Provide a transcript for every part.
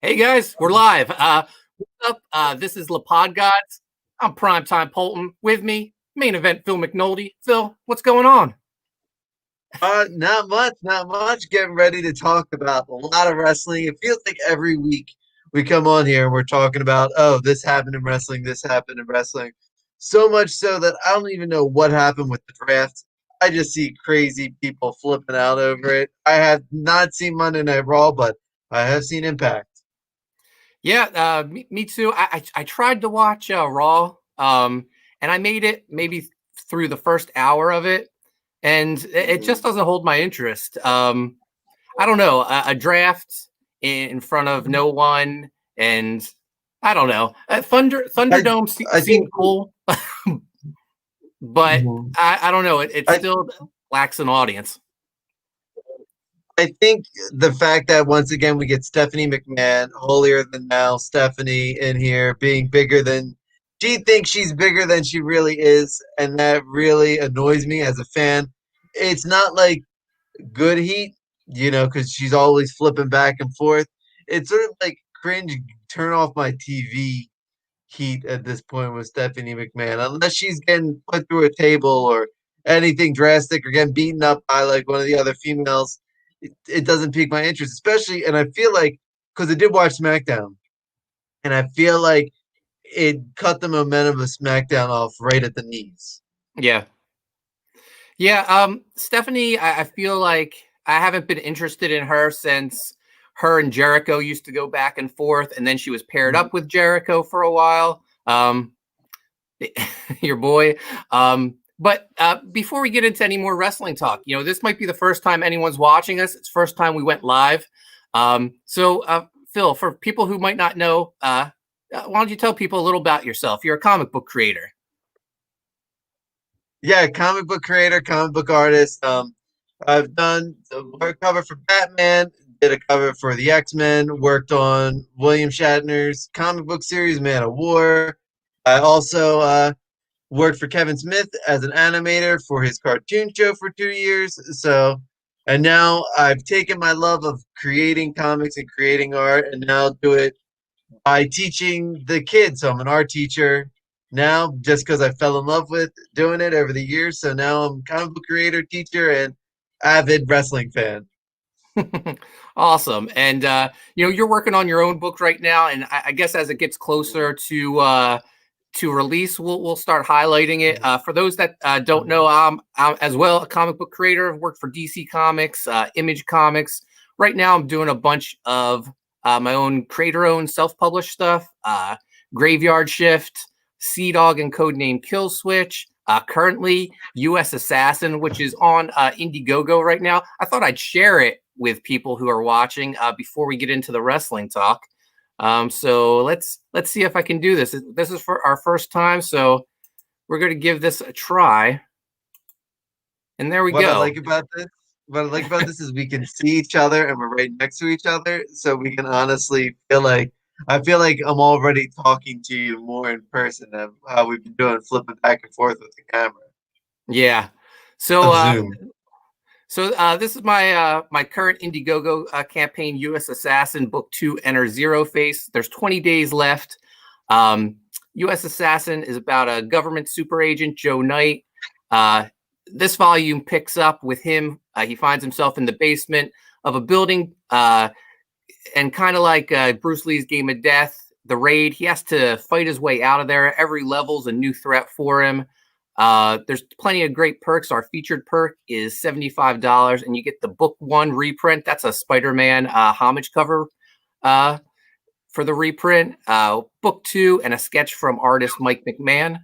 Hey guys, we're live. What's up? This is La Pod Gods. I'm Primetime Poulton. With me, main event Phil McNulty. Phil, what's going on? Not much. Getting ready to talk about a lot of wrestling. It feels like every week we come on here and we're talking about, oh, this happened in wrestling, this happened in wrestling. So much so that I don't even know what happened with the draft. I just see crazy people flipping out over it. I have not seen Monday Night Raw, but I have seen Impact. Yeah, me too. I tried to watch Raw, and I made it maybe through the first hour of it, and it just doesn't hold my interest. I don't know, a draft in front of no one, and I don't know. I Thunderdome I think seemed cool, but Mhm. I don't know. It I still lacks an audience. I think the fact that once again we get Stephanie McMahon, holier than thou Stephanie in here, being bigger than she thinks she's bigger than she really is, and that really annoys me as a fan. It's not like good heat, because she's always flipping back and forth. It's sort of like cringe, turn off my TV heat at this point with Stephanie McMahon, unless she's getting put through a table or anything drastic or getting beaten up by like one of the other females. It doesn't pique my interest, especially, and I feel like because I did watch SmackDown, and I feel like it cut the momentum of SmackDown off right at the knees. Yeah. Yeah, Stephanie, I feel like I haven't been interested in her since her and Jericho used to go back and forth, and then she was paired Mhm. up with Jericho for a while. Your boy. But before we get into any more wrestling talk, this might be the first time anyone's watching us. It's the first time we went live. So, Phil, for people who might not know, why don't you tell people a little about yourself? You're a comic book creator. Yeah, comic book creator, comic book artist. I've done a cover for Batman, did a cover for the X-Men, worked on William Shatner's comic book series, Manowar. I also worked for Kevin Smith as an animator for his cartoon show for 2 years. And now I've taken my love of creating comics and creating art and now do it by teaching the kids. So I'm an art teacher now just because I fell in love with doing it over the years. So now I'm comic book creator, teacher, and avid wrestling fan. Awesome. And you're working on your own book right now, and I guess as it gets closer to release, we'll start highlighting it. For those that don't know, I'm as well a comic book creator. I've worked for DC Comics, Image Comics. Right now, I'm doing a bunch of my own creator-owned, self-published stuff. Graveyard Shift, Sea Dog, and Codename Kill Switch. Currently, U.S. Assassin, which is on Indiegogo right now. I thought I'd share it with people who are watching before we get into the wrestling talk. So let's see if I can do this. This is for our first time, so we're going to give this a try. And there we What I go. like about this, what I like about this is we can see each other and we're right next to each other, so we can honestly feel like I feel like I'm already talking to you more in person than how we've been doing flipping back and forth with the camera Yeah. So of uh, Zoom. so this is my current Indiegogo campaign. U.S. Assassin Book 2 Enter Zero Face. There's 20 days left. Um, U.S. Assassin is about a government super agent, Joe Knight. Uh, this volume picks up with him. He finds himself in the basement of a building, and kind of like Bruce Lee's Game of Death, the raid, he has to fight his way out of there. Every level's a new threat for him. There's plenty of great perks. Our featured perk is $75, and you get the book 1 reprint. That's a Spider-Man homage cover for the reprint. Book 2 and a sketch from artist Mike McMahon.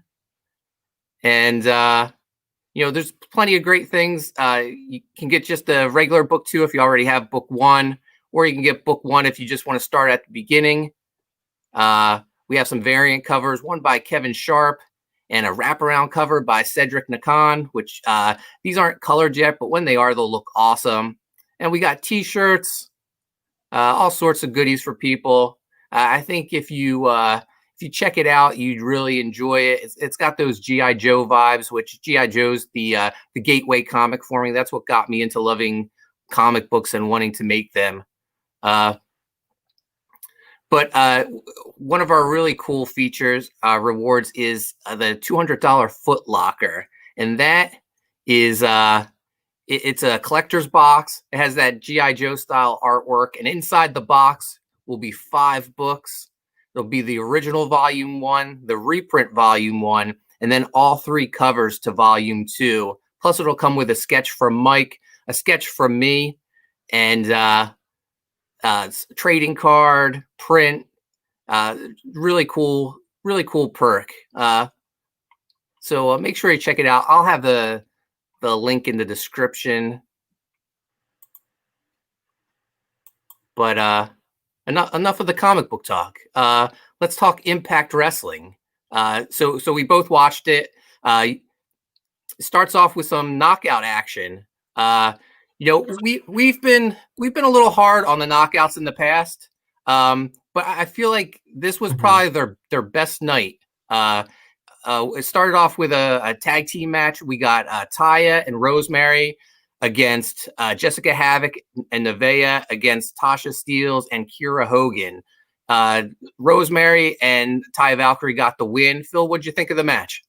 And there's plenty of great things. You can get just a regular book 2 if you already have book 1, or you can get book 1 if you just want to start at the beginning. We have some variant covers, one by Kevin Sharp and a wraparound cover by Cedric Nakon, which these aren't colored yet, but when they are, they'll look awesome. And we got t-shirts, all sorts of goodies for people. I think if you check it out, you'd really enjoy it. It's got those GI Joe vibes, which GI Joe's the gateway comic for me. That's what got me into loving comic books and wanting to make them. Uh, But one of our really cool features rewards is the $200 Foot Locker, and that is it's a collector's box. It has that GI Joe style artwork, and inside the box will be 5 books. There'll be the original volume 1, the reprint volume 1, and then all 3 covers to volume 2. Plus, it'll come with a sketch from Mike, a sketch from me, and trading card, print. Really cool perk. So make sure you check it out. I'll have the link in the description. But enough of the comic book talk. Let's talk Impact Wrestling. So we both watched it. It starts off with some knockout action. We've been a little hard on the knockouts in the past, but I feel like this was probably their best night. It started off with a tag team match. We got Taya and Rosemary against Jessica Havoc and Nevaeh against Tasha Steelz and Kiera Hogan. Rosemary and Taya Valkyrie got the win. Phil, what'd you think of the match?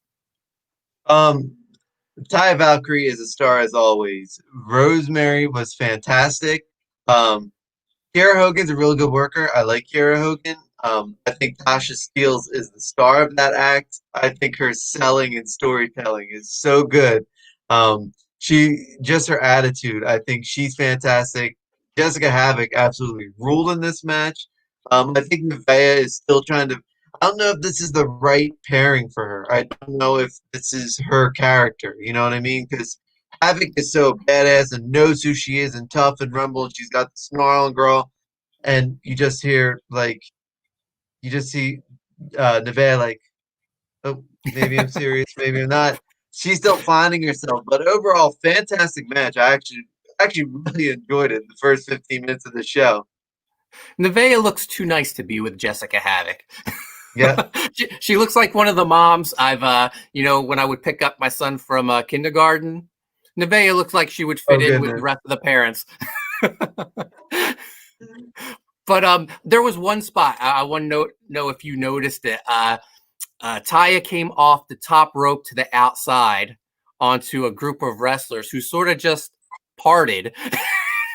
Taya Valkyrie is a star as always. Rosemary was fantastic. Kiera Hogan's a really good worker. I like Kiera Hogan. I think Tasha Steelz is the star of that act. I think her selling and storytelling is so good. Her attitude, I think she's fantastic. Jessica Havoc absolutely ruled in this match. I think Nevaeh is still trying to. I don't know if this is the right pairing for her. I don't know if this is her character. You know what I mean? Because Havoc is so badass and knows who she is and tough and rumble, and she's got the snarl and girl. And you just hear you just see Nevaeh like, oh, maybe I'm serious, maybe I'm not. She's still finding herself, but overall, fantastic match. I actually really enjoyed it. The first 15 minutes of the show. Nevaeh looks too nice to be with Jessica Havoc. Yeah, she looks like one of the moms I've when I would pick up my son from kindergarten. Nevaeh looks like she would fit in with the rest of the parents. But there was one spot I want to know if you noticed it. Taya came off the top rope to the outside onto a group of wrestlers who sort of just parted,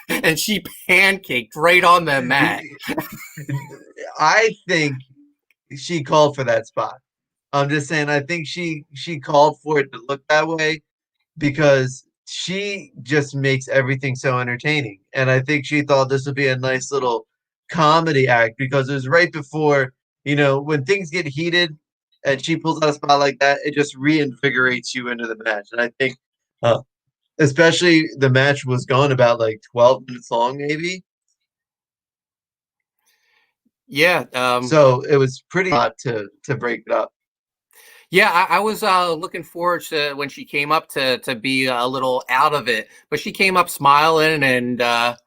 and she pancaked right on the mat. I think she called for that spot. I'm just saying, I think she called for it to look that way because she just makes everything so entertaining. And I think she thought this would be a nice little comedy act because it was right before, when things get heated and she pulls out a spot like that, it just reinvigorates you into the match. And I think, especially the match was going about like 12 minutes long, maybe. Yeah. So it was pretty hot to break it up. Yeah, I was looking forward to when she came up to be a little out of it, but she came up smiling, and her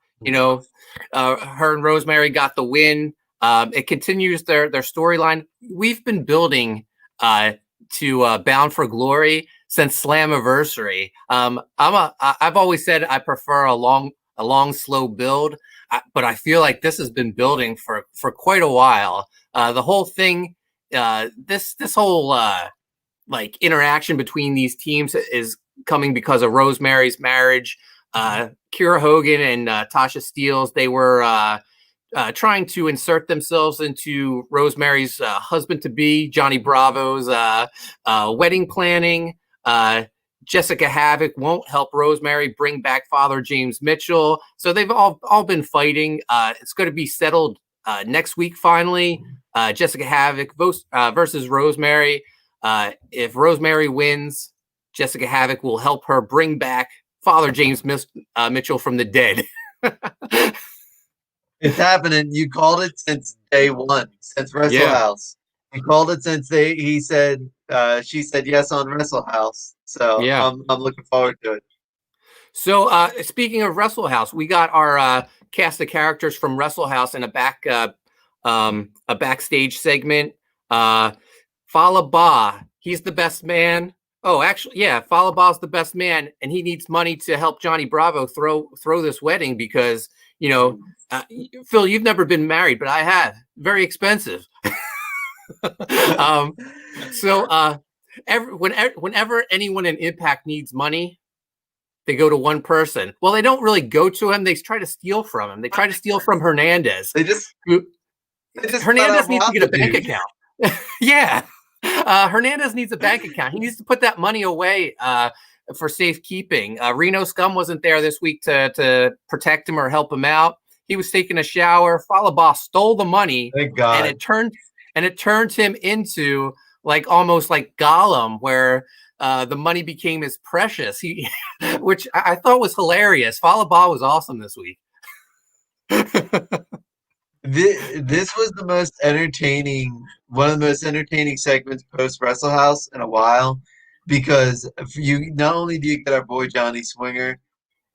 and Rosemary got the win. It continues their storyline. We've been building to Bound for Glory since Slammiversary. I've always said I prefer a long, slow build, but I feel like this has been building for quite a while. The whole thing, this whole interaction between these teams is coming because of Rosemary's marriage. Kiera Hogan and Tasha Steelz, they were trying to insert themselves into Rosemary's husband-to-be, Johnny Bravo's wedding planning. Jessica Havoc won't help Rosemary bring back Father James Mitchell. So they've all been fighting. It's going to be settled next week, finally. Jessica Havoc versus Rosemary. If Rosemary wins, Jessica Havoc will help her bring back Father James Mitchell from the dead. It's happening. You called it since day one, since Wrestle House. You called it since she said yes on Wrestle House. So yeah. I'm looking forward to it. So speaking of Wrestle House, we got our cast of characters from Wrestle House in a backstage segment. Fallah Bahh, he's the best man. Oh, actually, yeah, Fallah Bahh's the best man, and he needs money to help Johnny Bravo throw this wedding because Phil, you've never been married, but I have. Very expensive. um, so whenever anyone in Impact needs money, they go to one person. Well, they don't really go to him. They try to steal from him. They try to steal from Hernandez. Hernandez needs to get a bank account. Yeah. Hernandez needs a bank account. He needs to put that money away for safekeeping. Reno Scum wasn't there this week to protect him or help him out. He was taking a shower. Falaba stole the money. Thank God. And it turned him into like almost like Gollum, where the money became his precious. Which I thought was hilarious. Falaba was awesome this week. This was one of the most entertaining segments post Wrestle House in a while, because you not only do you get our boy Johnny Swinger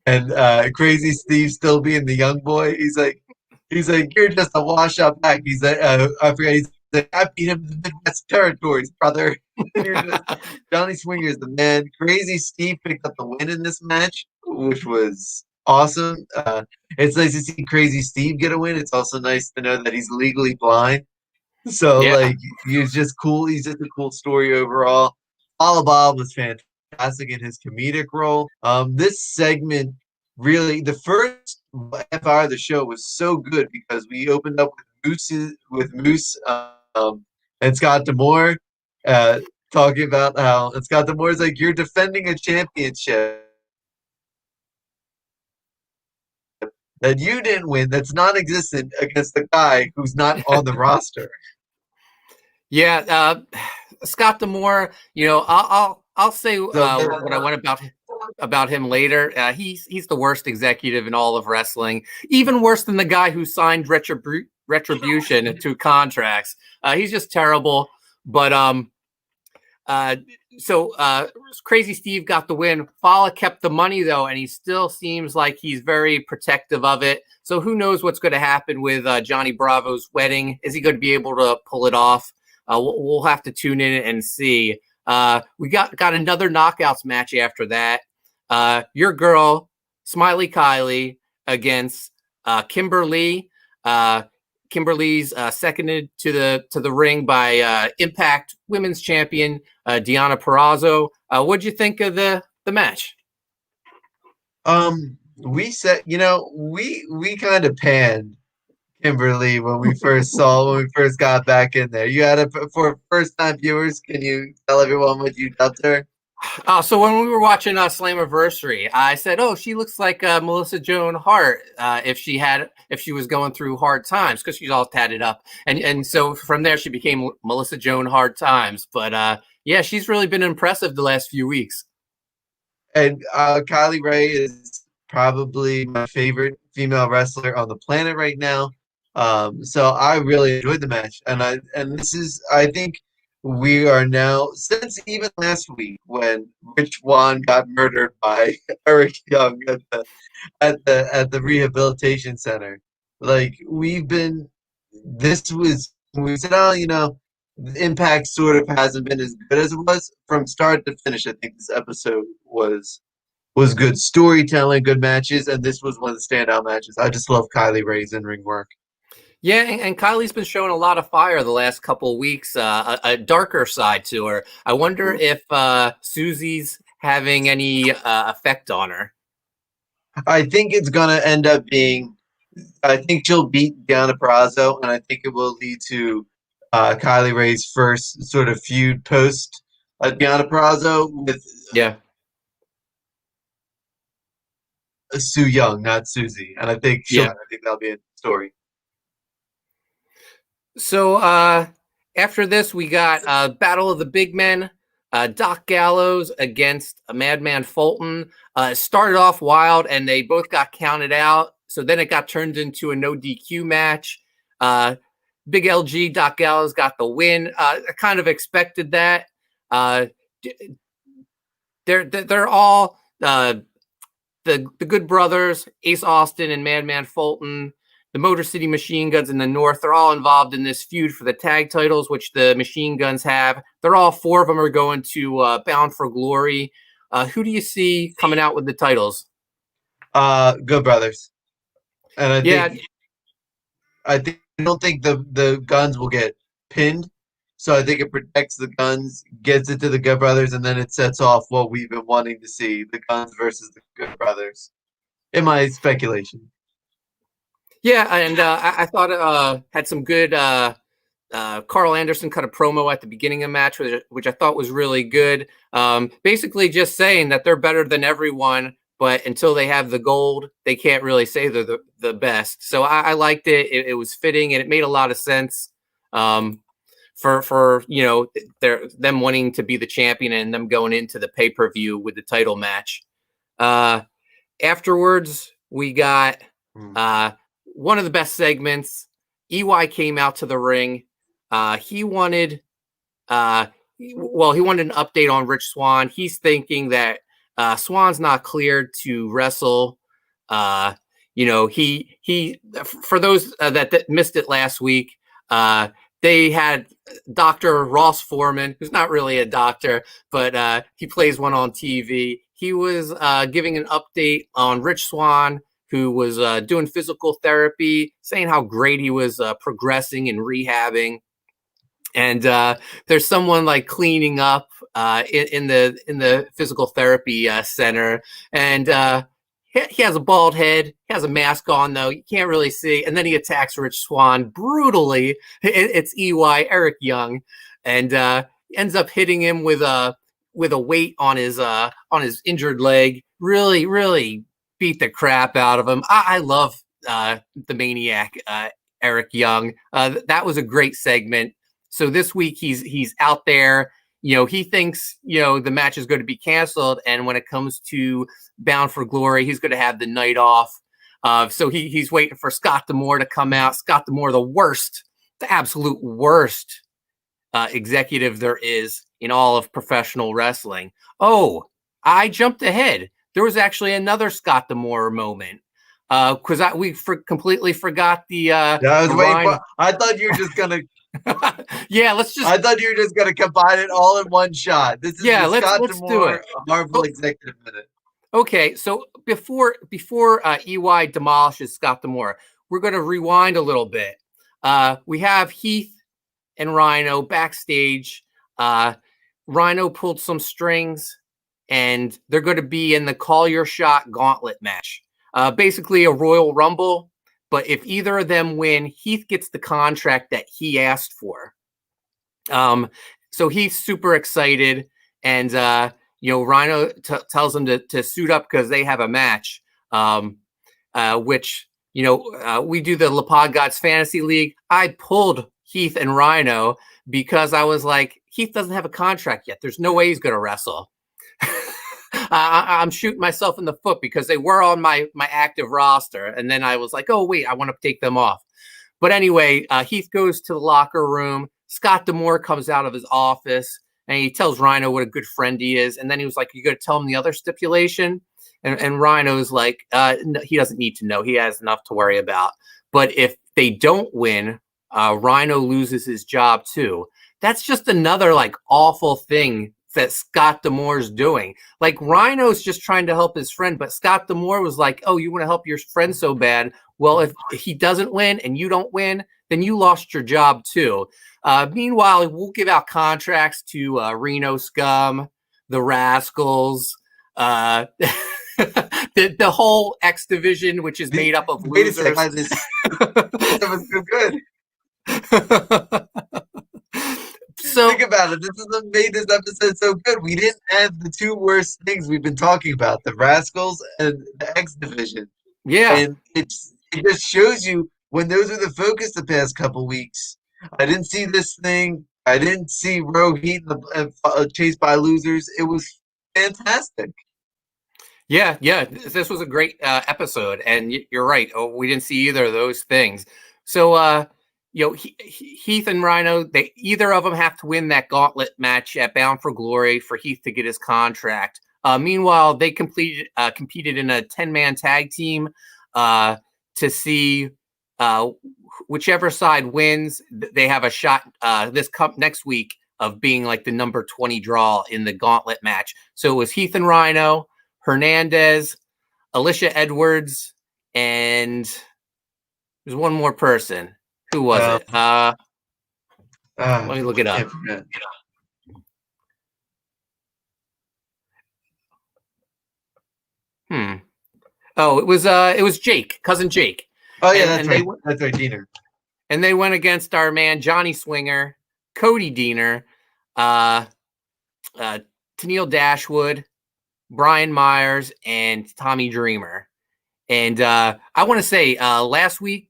and Crazy Steve still being the young boy. He's like you're just a washed-up act. He's like I forget. He's like, I beat him in the Midwest territories, brother. Johnny Swinger is the man. Crazy Steve picked up the win in this match, which was awesome. It's nice to see Crazy Steve get a win. It's also nice to know that he's legally blind. So he's just cool. He's just a cool story overall. Bob was fantastic in his comedic role. This segment really, the first half hour of the show was so good because we opened up with Moose and Scott D'Amore talking about how Scott D'Amore is like, you're defending a championship that you didn't win, that's non-existent, against the guy who's not on the roster. Yeah, Scott D'Amore. I'll say what I want about him later. He's the worst executive in all of wrestling, even worse than the guy who signed Retribution to contracts. He's just terrible. But Crazy Steve got the win. Fala kept the money though, and he still seems like he's very protective of it. So who knows what's going to happen with Johnny Bravo's wedding? Is he going to be able to pull it off? We'll have to tune in and see. We got another knockouts match after that. Your girl, Smiley Kylie, against Kimberly. Kimberly's seconded to the ring by Impact Women's Champion Deonna Purrazzo. What'd you think of the match? We said, we kind of panned Kimberly when we first got back in there. You had for first time viewers, can you tell everyone what you dubbed her? So when we were watching Slammiversary, I said, "Oh, she looks like Melissa Joan Hart if she was going through hard times, because she's all tatted up." And so from there, she became Melissa Joan Hard Times. But yeah, she's really been impressive the last few weeks. And Kylie Rae is probably my favorite female wrestler on the planet right now. So I really enjoyed the match, and I think we are now, since even last week when Rich Swann got murdered by Eric Young at the rehabilitation center. Like we said, Impact sort of hasn't been as good as it was from start to finish. I think this episode was good storytelling, good matches, and this was one of the standout matches. I just love Kylie Rae's in-ring work. Yeah, and Kylie's been showing a lot of fire the last couple of weeks, a darker side to her. I wonder if Susie's having any effect on her. I think it's going to end up being, I think she'll beat Deonna Purrazzo, and I think it will lead to Kylie Rae's first sort of feud post Deonna Purrazzo with Sue Young, not Susie. And I think that'll be a story. So after this, we got Battle of the Big Men. Doc Gallows against Madman Fulton. Started off wild, and they both got counted out. So then it got turned into a no DQ match. Big LG, Doc Gallows got the win. I kind of expected that. They're all the Good Brothers, Ace Austin and Madman Fulton. The Motor City Machine Guns in the North, they're all involved in this feud for the tag titles, which the Machine Guns have. They're all four of them are going to Bound for Glory. Who do you see coming out with the titles? Good Brothers. And Yeah, I don't think the guns will get pinned. So I think it protects the guns, gets it to the Good Brothers, and then it sets off what we've been wanting to see: the guns versus the Good Brothers. In my speculation. yeah, and I thought had some good. Carl Anderson cut a promo at the beginning of the match, which I thought was really good. Basically, just saying that they're better than everyone, but until they have the gold, they can't really say they're the best. So I liked it. It was fitting, and it made a lot of sense for them wanting to be the champion and them going into the pay-per-view with the title match. Afterwards, we got one of the best segments. EY came out to the ring. He wanted he wanted an update on Rich Swann. He's thinking that Swann's not cleared to wrestle. He for those that missed it last week, they had Dr. Ross Foreman, who's not really a doctor, but he plays one on TV. He was giving an update on Rich Swann, who was doing physical therapy, saying how great he was progressing and rehabbing. And there's someone like cleaning up in the physical therapy center, and he has a bald head. He has a mask on, though. You can't really see. And then he attacks Rich Swann brutally. It's EY, Eric Young, and ends up hitting him with a weight on his injured leg. Really, really beat the crap out of him. I love the Maniac, Eric Young. That was a great segment. So this week he's out there. He thinks the match is going to be canceled, and when it comes to Bound for Glory, he's going to have the night off. So he's waiting for Scott D'Amore to come out. Scott D'Amore, the absolute worst executive there is in all of professional wrestling. Oh, I jumped ahead. There was actually another Scott D'Amore moment because we completely forgot the. Yeah, I was waiting for. I thought you were just gonna. Yeah, let's just. I thought you were just gonna combine it all in one shot. This is the Scott let's D'Amore do it. Marvel Executive Minute. Okay, so before EY demolishes Scott D'Amore, we're going to rewind a little bit. We have Heath and Rhino backstage. Rhino pulled some strings, and they're going to be in the Call Your Shot Gauntlet match. Basically a Royal Rumble. But if either of them win, Heath gets the contract that he asked for. So he's super excited, and Rhino tells him to suit up because they have a match. Which we do the LaPod Gods Fantasy League. I pulled Heath and Rhino because I was like, Heath doesn't have a contract yet. There's no way he's going to wrestle. I'm shooting myself in the foot because they were on my active roster. And then I was like, oh, wait, I want to take them off. But anyway, Heath goes to the locker room. Scott D'Amore comes out of his office and he tells Rhino what a good friend he is. And then he was like, you got to tell him the other stipulation. And Rhino's like, no, he doesn't need to know. He has enough to worry about. But if they don't win, Rhino loses his job too. That's just another like awful thing that Scott D'Amore's doing. Like Rhino's just trying to help his friend, but Scott D'Amore was like, oh, you want to help your friend so bad? Well, if he doesn't win and you don't win, then you lost your job too. Meanwhile, we'll give out contracts to Reno Scum, the Rascals, the whole X division, which is made up of losers. Wait a second, that was so good. So think about it. This is what made this episode so good. We didn't have the two worst things we've been talking about: the Rascals and the X Division. Yeah, and it just shows you when those were the focus the past couple weeks. I didn't see this thing. I didn't see Rohit chased by losers. It was fantastic. Yeah. This was a great episode, and you're right. Oh, we didn't see either of those things. So. Heath and Rhino, either of them have to win that gauntlet match at Bound for Glory for Heath to get his contract. Meanwhile, they competed in a 10-man tag team to see whichever side wins. They have a shot next week of being like the number 20 draw in the gauntlet match. So it was Heath and Rhino, Hernandez, Alicia Edwards, and There's one more person. Who was it? Let me look it up. Oh, it was Jake, cousin Jake. Oh yeah, that's right. That's right, Diener. And they went against our man Johnny Swinger, Cody Diener, Tennille Dashwood, Brian Myers, and Tommy Dreamer. And I want to say last week,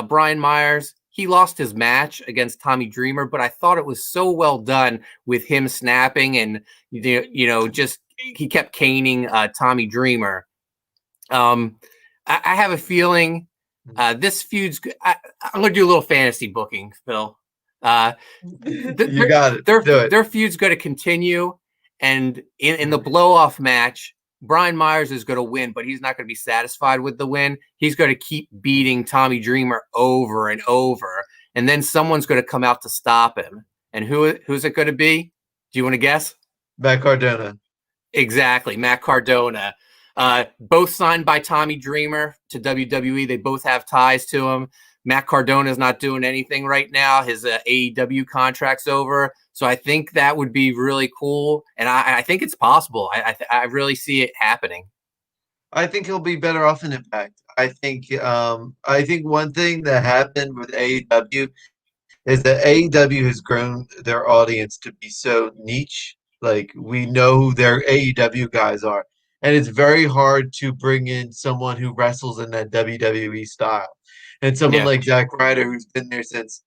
Brian Myers, he lost his match against Tommy Dreamer, but I thought it was so well done with him snapping and, just he kept caning Tommy Dreamer. I have a feeling this feud's I'm going to do a little fantasy booking, Phil. You got it. Their feud's going to continue. And in the blow-off match, Brian Myers is going to win, but he's not going to be satisfied with the win. He's going to keep beating Tommy Dreamer over and over. And then someone's going to come out to stop him. And who's it going to be? Do you want to guess? Matt Cardona. Exactly, Matt Cardona. Both signed by Tommy Dreamer to WWE. They both have ties to him. Matt Cardona is not doing anything right now. His AEW contract's over. So I think that would be really cool. And I think it's possible. I really see it happening. I think he'll be better off in Impact. I think one thing that happened with AEW is that AEW has grown their audience to be so niche. Like, we know who their AEW guys are. And it's very hard to bring in someone who wrestles in that WWE style. And someone like Zack Ryder, who's been there since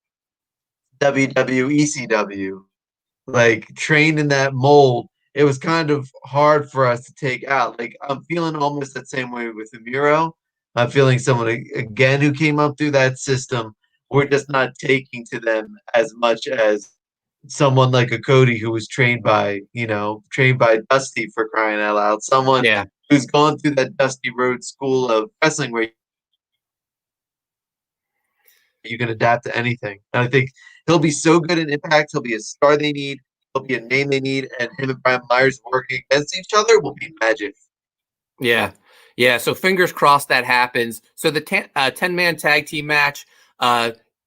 WWECW, like, trained in that mold, it was kind of hard for us to take out. Like, I'm feeling almost that same way with Miro. I'm feeling someone, again, who came up through that system. We're just not taking to them as much as someone like a Cody who was trained by Dusty, for crying out loud. Someone who's gone through that Dusty Road school of wrestling where you can adapt to anything. And I think he'll be so good in Impact. He'll be a star they need. He'll be a name they need. And him and Brian Myers working against each other will be magic. Yeah. Yeah. So fingers crossed that happens. So the 10-man tag team match,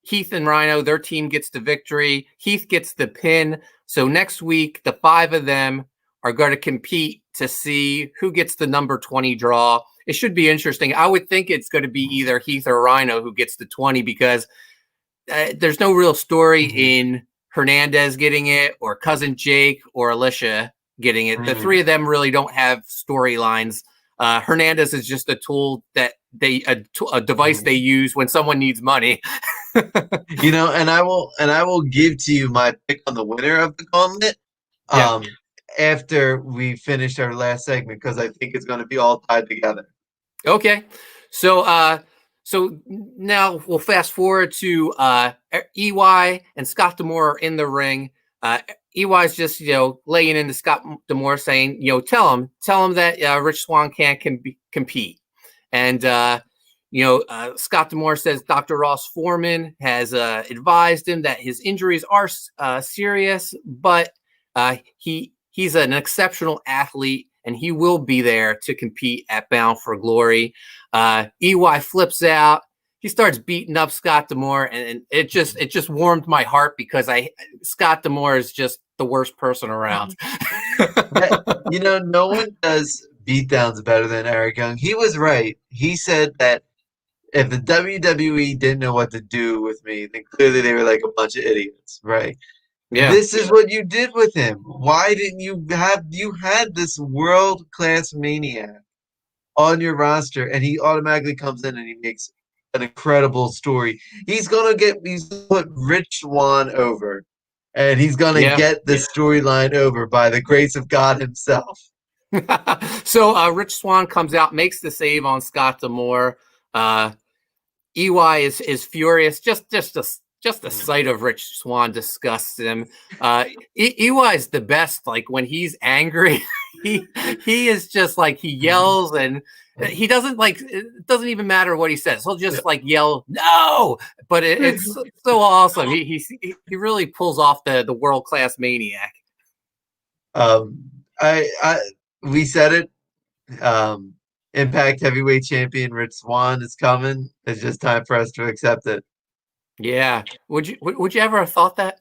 Heath and Rhino, their team gets the victory. Heath gets the pin. So next week, the 5 of them are going to compete to see who gets the number 20 draw. It should be interesting. I would think it's going to be either Heath or Rhino who gets the 20 because there's no real story in Hernandez getting it or Cousin Jake or Alicia getting it. The 3 of them really don't have storylines. Hernandez is just a tool that a device they use when someone needs money. And I will give to you my pick on the winner of the gauntlet after we finish our last segment, because I think it's going to be all tied together. Okay. So now we'll fast forward to EY and Scott D'Amore in the ring. EY's just, laying into Scott D'Amore saying, tell him that Rich Swann can't compete. And, Scott D'Amore says Dr. Ross Foreman has advised him that his injuries are serious, but he's an exceptional athlete and he will be there to compete at Bound for Glory. EY flips out. He starts beating up Scott D'Amore, and it just warmed my heart because Scott D'Amore is just the worst person around. No one does beatdowns better than Eric Young. He was right. He said that if the WWE didn't know what to do with me, then clearly they were like a bunch of idiots, right? Yeah. This is what you did with him. Why didn't you had this world-class maniac on your roster, and he automatically comes in and he makes an incredible story. He's gonna put Rich Swann over, and he's gonna get the storyline over by the grace of God himself. So Rich Swann comes out, makes the save on Scott D'Amore. EY is furious. Just the sight of Rich Swann disgusts him. EY is the best. Like when he's angry, he is just like he yells and he doesn't it doesn't even matter what he says. He'll just yell no, but it's so awesome. He really pulls off the world-class maniac. We said it. Impact Heavyweight Champion Rich Swann is coming. It's just time for us to accept it. Yeah. Would you ever have thought that?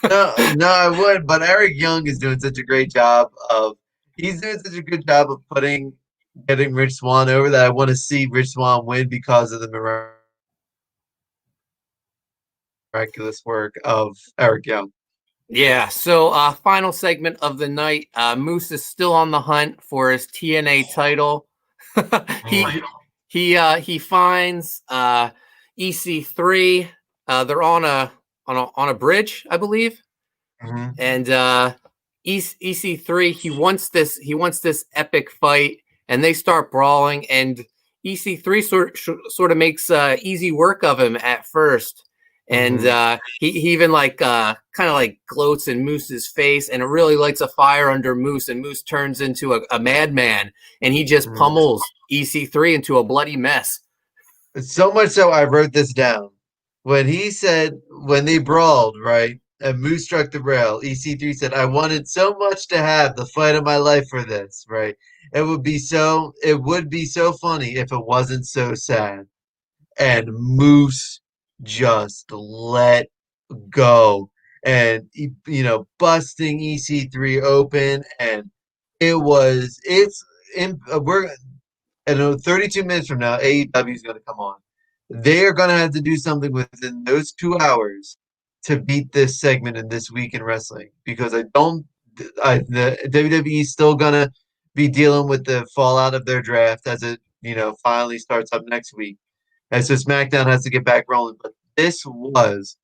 No, no, I would, but Eric Young is doing such a great job of he's doing such a good job of getting Rich Swann over that I want to see Rich Swann win because of the miraculous work of Eric Young. Yeah. So, final segment of the night. Moose is still on the hunt for his TNA title. he he finds EC3. They're on a bridge, I believe. Mhm. And EC3, he wants this epic fight, and they start brawling, and EC3 sort of makes easy work of him at first. And Mhm. he even like kind of like gloats in Moose's face, and it really lights a fire under Moose, and Moose turns into a madman, and he just Mhm. pummels EC3 into a bloody mess. So much so I wrote this down. When they brawled, right, and Moose struck the rail, EC3 said, I wanted so much to have the fight of my life for this, right? It would be so funny if it wasn't so sad. And Moose just let go. And busting EC3 open, and we're I know 32 minutes from now, AEW is going to come on. They are going to have to do something within those 2 hours to beat this segment in this week in wrestling because the WWE is still going to be dealing with the fallout of their draft as it, finally starts up next week. And so SmackDown has to get back rolling. But this was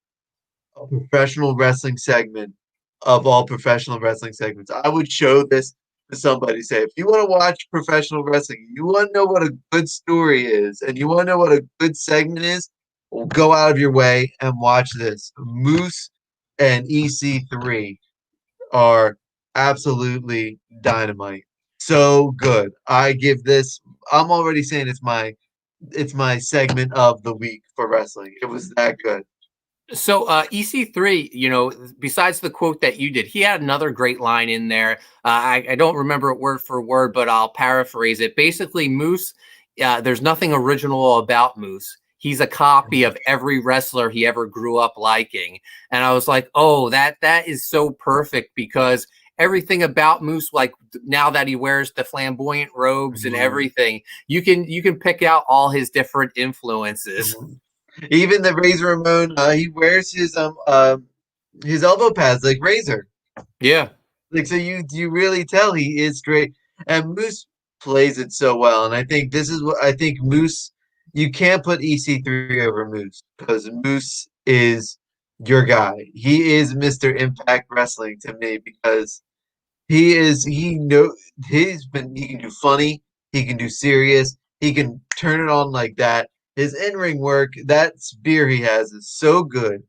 a professional wrestling segment of all professional wrestling segments. I would show this to somebody. Say, if you want to watch professional wrestling, you want to know what a good story is, and you want to know what a good segment is, well, go out of your way and watch this. Moose and EC3 are absolutely dynamite. So good. I give this. I'm already saying it's my segment of the week for wrestling. It was that good. So EC3, besides the quote that you did, he had another great line in there. I don't remember it word for word, but I'll paraphrase it. Basically, Moose, there's nothing original about Moose. He's a copy of every wrestler he ever grew up liking. And I was like, oh, that is so perfect because everything about Moose, like now that he wears the flamboyant robes and Mhm. everything, you can pick out all his different influences. Mhm. Even the Razor Ramon, he wears his elbow pads like Razor. Yeah. Like so you really tell he is straight. And Moose plays it so well. And I think this is what I think Moose you can't put EC3 over Moose because Moose is your guy. He is Mr. Impact Wrestling to me because he can do funny, he can do serious, he can turn it on like that. His in-ring work, that spear he has is so good.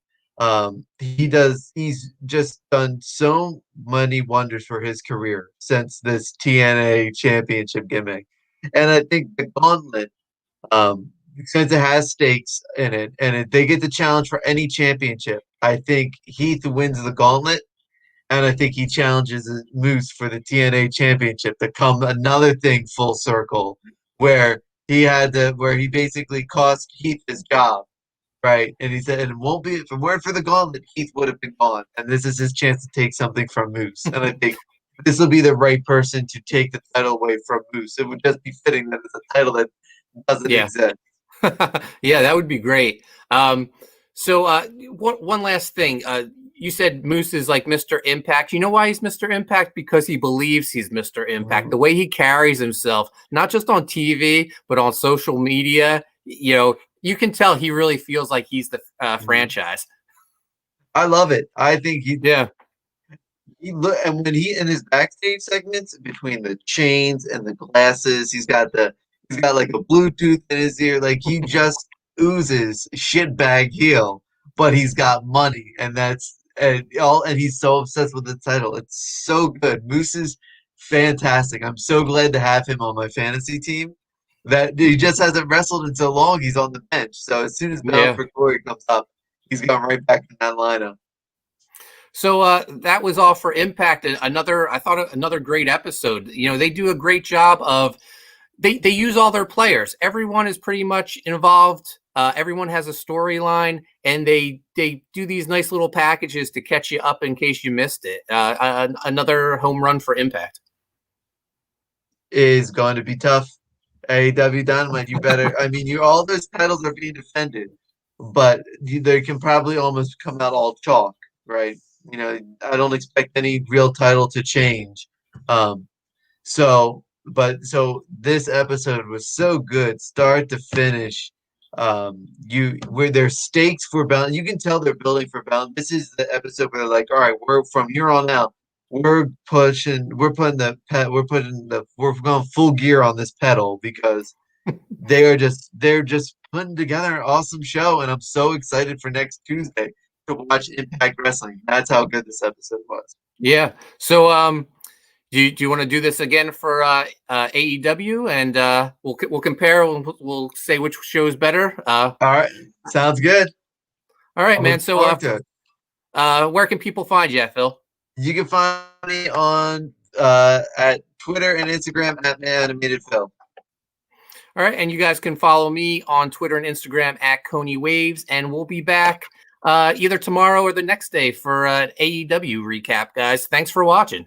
He's just done so many wonders for his career since this TNA championship gimmick. And I think the gauntlet, since it has stakes in it and they get the challenge for any championship, I think Heath wins the gauntlet and I think he challenges Moose for the TNA championship to come another thing full circle where he basically cost Heath his job, right? And he said, and it won't be if it weren't for the gauntlet, Heath would have been gone. And this is his chance to take something from Moose. And I think this will be the right person to take the title away from Moose. It would just be fitting that it's a title that doesn't Yeah. exist. Yeah, that would be great. So one last thing. You said Moose is like Mr. Impact. You know why he's Mr. Impact? Because he believes he's Mr. Impact. The Mhm. way he carries himself, not just on TV, but on social media, you can tell he really feels like he's the Mhm. franchise. I love it. I think Yeah. he look and when he in his backstage segments between the chains and the glasses, he's got like a Bluetooth in his ear, like he just oozes shitbag heel, but he's got money, and he's so obsessed with the title. It's so good. Moose is fantastic. I'm so glad to have him on my fantasy team. That he just hasn't wrestled in so long. He's on the bench, so as soon as Bound Yeah. for Glory comes up, he's going right back in that lineup. So that was all for Impact. And I thought another great episode. They do a great job of they use all their players. Everyone is pretty much involved. Everyone has a storyline, and they do these nice little packages to catch you up in case you missed it. Another home run for Impact. Is going to be tough. AEW Dynamite, you better. I mean, all those titles are being defended, but they can probably almost come out all chalk, right? I don't expect any real title to change. Um, so this episode was so good, start to finish. Where there's stakes for balance, you can tell they're building for balance. This is the episode where they're like, all right, we're from here on out, we're going full gear on this pedal because they're just putting together an awesome show, and I'm so excited for next Tuesday to watch Impact Wrestling. That's how good this episode was. Yeah. So do you want to do this again for AEW, and we'll compare. We'll say which show is better. All right, sounds good. All right, man. So where can people find you, Phil? You can find me on at Twitter and Instagram at ManAnimatedPhil. All right, and you guys can follow me on Twitter and Instagram at Coney Waves, and we'll be back either tomorrow or the next day for an AEW recap, guys. Thanks for watching.